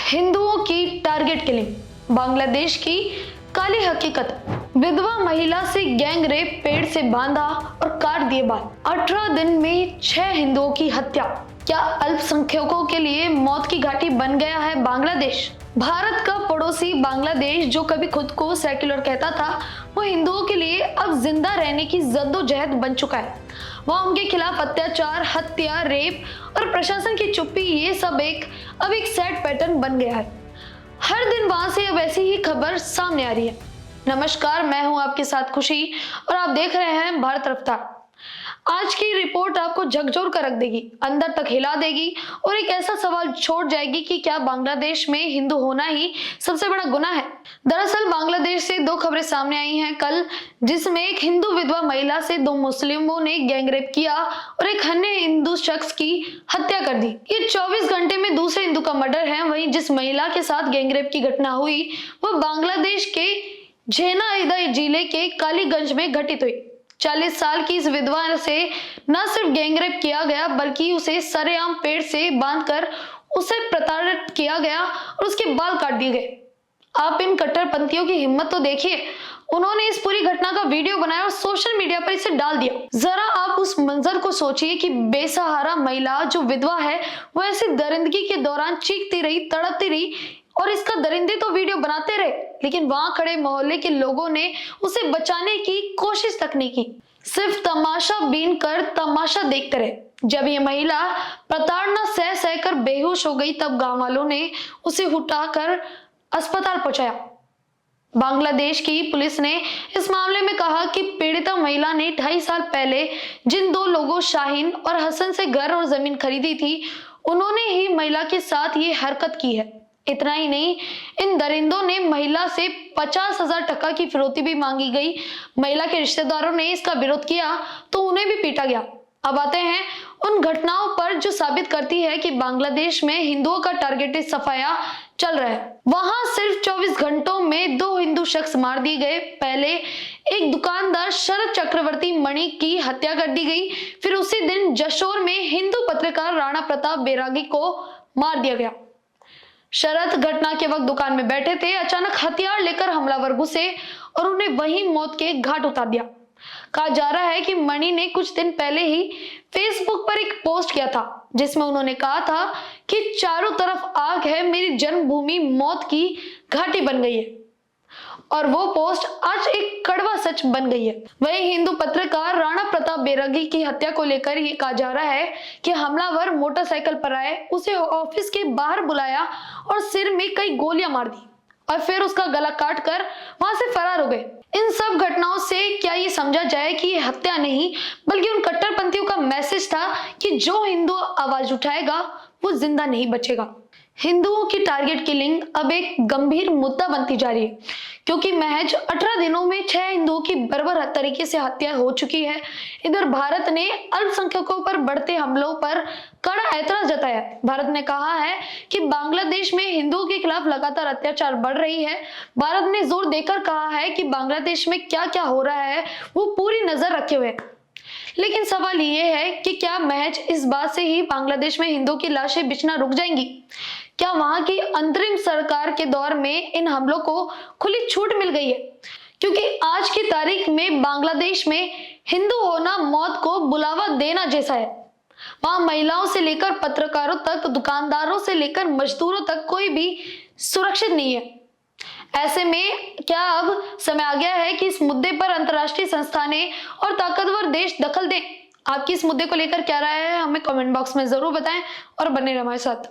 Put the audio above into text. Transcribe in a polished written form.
हिंदुओं की target killing, Bangladesh की काली हकीकत। विधवा महिला से गैंग रेप, पेड़ से बांधा और काट दिए बाल। 18 दिन में 6 हिंदुओं की हत्या। क्या अल्पसंख्यकों के लिए मौत की घाटी बन गया है बांग्लादेश? भारत का पड़ोसी बांग्लादेश, जो कभी खुद को सेक्युलर कहता था, वो हिंदुओं के लिए अब जिंदा रहने की जद्दोजहद बन चुका है। वहाँ उनके खिलाफ अत्याचार, हत्या, रेप और प्रशासन की चुप्पी, ये सब अब एक सैड पैटर्न बन गया है। हर दिन वहां से अब ऐसी ही खबर सामने आ रही है। नमस्कार, मैं हूं आपके साथ खुशी और आप देख रहे हैं भारत रफ्तार। आज की रिपोर्ट आपको झकझोर कर रख देगी, अंदर तक हिला देगी और एक ऐसा सवाल छोड़ जाएगी कि क्या बांग्लादेश में हिंदू होना ही सबसे बड़ा गुनाह है? दरअसल बांग्लादेश से 2 खबरें सामने आई हैं कल, जिसमें एक हिंदू विधवा महिला से 2 मुस्लिमों ने गैंगरेप किया और एक अन्य हिंदू शख्स की हत्या कर दी। ये 24 घंटे में दूसरे हिंदू का मर्डर है। वहीं जिस महिला के साथ गैंगरेप की घटना हुई वह बांग्लादेश के झेनाइदा जिले के कालीगंज में घटित हुई। 40 साल की इस विधवा से न सिर्फ गैंगरेप किया गया, बल्कि उसे सरेआम पेड़ से बांधकर उसे प्रताड़ित किया गया और उसके बाल काट दिए गए। आप इन कट्टरपंथियों की हिम्मत तो देखिए। उन्होंने इस पूरी घटना का वीडियो बनाया और सोशल मीडिया पर इसे डाल दिया। जरा आप उस मंजर को सोचिए कि बेसहारा महिला जो विधवा है, वो ऐसी दरिंदगी के दौरान चीखती रही, तड़पती रही और इसका दरिंदे तो वीडियो बनाते रहे, लेकिन वहां खड़े मोहल्ले के लोगों ने उसे बचाने की कोशिश तक नहीं की। सिर्फ तमाशा बीन कर तमाशा देखते रहे। जब ये महिला प्रताड़ना सह सहकर बेहोश हो गई, तब गांव वालों ने उसे उठाकर अस्पताल पहुंचाया। बांग्लादेश की पुलिस ने इस मामले में कहा कि पीड़िता महिला ने 2.5 साल पहले जिन 2 लोगों शाहीन और हसन से घर और जमीन खरीदी थी, उन्होंने ही महिला के साथ ये हरकत की है। इतना ही नहीं, इन दरिंदों ने महिला से 50,000 टका की फिरौती भी मांगी गई। महिला के रिश्तेदारों ने इसका विरोध किया तो उन्हें भी पीटा गया। अब आते हैं उन घटनाओं पर जो साबित करती है कि बांग्लादेश में हिंदुओं का टारगेटेड सफाया चल रहा है। वहां सिर्फ 24 घंटों में 2 हिंदू शख्स मार दिए गए। पहले एक दुकानदार शरद चक्रवर्ती मणि की हत्या कर दी गई। फिर उसी दिन जशोर में हिंदू पत्रकार राणा प्रताप बैरागी को मार दिया गया। शरद घटना के वक्त दुकान में बैठे थे। अचानक हथियार लेकर हमलावर घुसे और उन्हें वहीं मौत के घाट उतार दिया। कहा जा रहा है कि मणि ने कुछ दिन पहले ही फेसबुक पर एक पोस्ट किया था, जिसमें उन्होंने कहा था कि चारों तरफ आग है, मेरी जन्मभूमि मौत की घाटी बन गई है। और वो पोस्ट आज एक कड़वा सच बन गई है। वहीं हिंदू पत्रकार राणा प्रताप बैरागी की हत्या को लेकर ये कहा जा रहा है कि हमलावर मोटरसाइकिल पर आए, उसे ऑफिस के बाहर बुलाया और सिर में कई गोलियां मार दी और फिर उसका गला काट कर वहां से फरार हो गए। इन सब घटनाओं से क्या ये समझा जाए कि ये हत्या नहीं, बल्कि उन कट्टरपंथियों का मैसेज था कि जो हिंदू आवाज उठाएगा वो जिंदा नहीं बचेगा। हिंदुओं की टारगेट किलिंग अब एक गंभीर मुद्दा बनती जा रही है, क्योंकि महज 18 दिनों में 6 हिंदुओं की बर्बर तरीके से हत्या हो चुकी है। इधर भारत ने अल्पसंख्यकों पर बढ़ते हमलों पर कड़ा ऐतराज जताया। भारत ने कहा है कि बांग्लादेश में हिंदुओं के खिलाफ लगातार अत्याचार बढ़ रही है। भारत ने जोर देकर कहा है कि बांग्लादेश में क्या क्या हो रहा है वो पूरी नजर रखे हुए। लेकिन सवाल ये है कि क्या महज इस बात से ही बांग्लादेश में हिंदुओं की लाशें बिछना रुक जाएंगी? क्या वहां की अंतरिम सरकार के दौर में इन हमलों को खुली छूट मिल गई है? क्योंकि आज की तारीख में बांग्लादेश में हिंदू होना मौत को बुलावा देना जैसा है। वहां महिलाओं से लेकर पत्रकारों तक, दुकानदारों से लेकर मजदूरों तक कोई भी सुरक्षित नहीं है। ऐसे में क्या अब समय आ गया है कि इस मुद्दे पर अंतर्राष्ट्रीय संस्थानें और ताकतवर देश दखल दें? आपकी इस मुद्दे को लेकर क्या राय है, हमें कमेंट बॉक्स में जरूर बताएं और बने रहें हमारे साथ।